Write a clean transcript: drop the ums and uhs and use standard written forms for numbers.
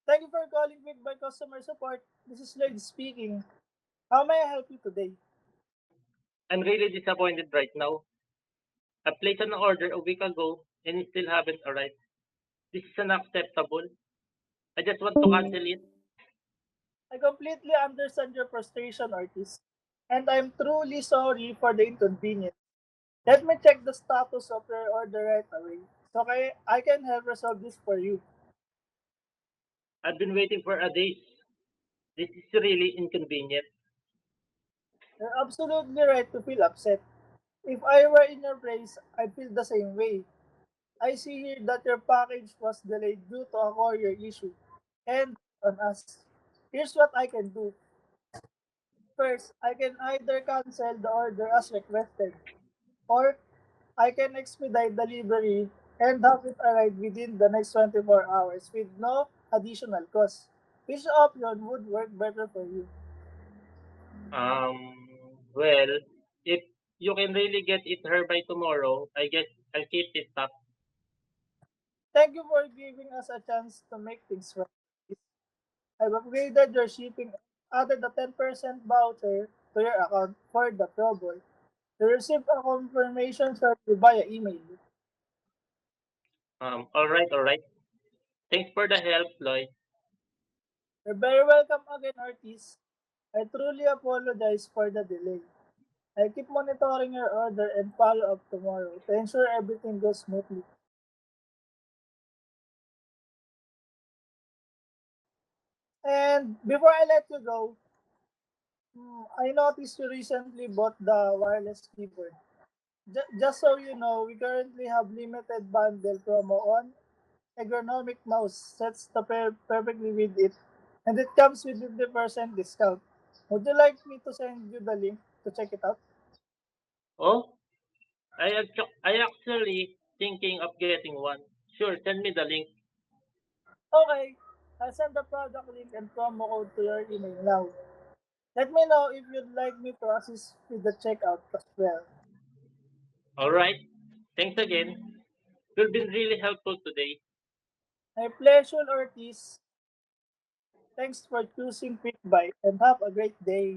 Thank you for calling Quick by Customer Support. This is Lloyd speaking. How may I help you today? I'm really disappointed right now. I placed an order a week ago and it still haven't arrived. This is unacceptable. I just want to cancel it. I completely understand your frustration, artist, and I'm truly sorry for the inconvenience. Let me check the status of your order right away so I can help resolve this for you. I've been waiting for a day. This is really inconvenient. You're absolutely right to feel upset. If I were in your place, I'd feel the same way. I see here that your package was delayed due to a courier issue. And on us, here's what I can do. First, I can either cancel the order as requested, or I can expedite delivery and have it arrive within the next 24 hours with no additional cost. Which option would work better for you? Well, if you can really get it here by tomorrow, I guess I'll keep it up. Thank you for giving us a chance to make things right. I've upgraded your shipping, added a 10% voucher to your account for the trouble. You received a confirmation survey via email. Alright. Thanks for the help, Lloyd. You're very welcome again, Ortiz. I truly apologize for the delay. I'll keep monitoring your order and follow up tomorrow to ensure everything goes smoothly. And before I let you go, I noticed you recently bought the wireless keyboard. Just so you know, we currently have limited bundle promo on ergonomic mouse sets to pair perfectly with it, and it comes with 50% discount. Would you like me to send you the link to check it out? Oh, I actually thinking of getting one. Sure, send me the link. Okay, I'll send the product link and promo code to your email now. Let me know if you'd like me to assist with the checkout as well. Alright. Thanks again. You've been really helpful today. My pleasure, Ortiz. Thanks for choosing Quick Buy and have a great day.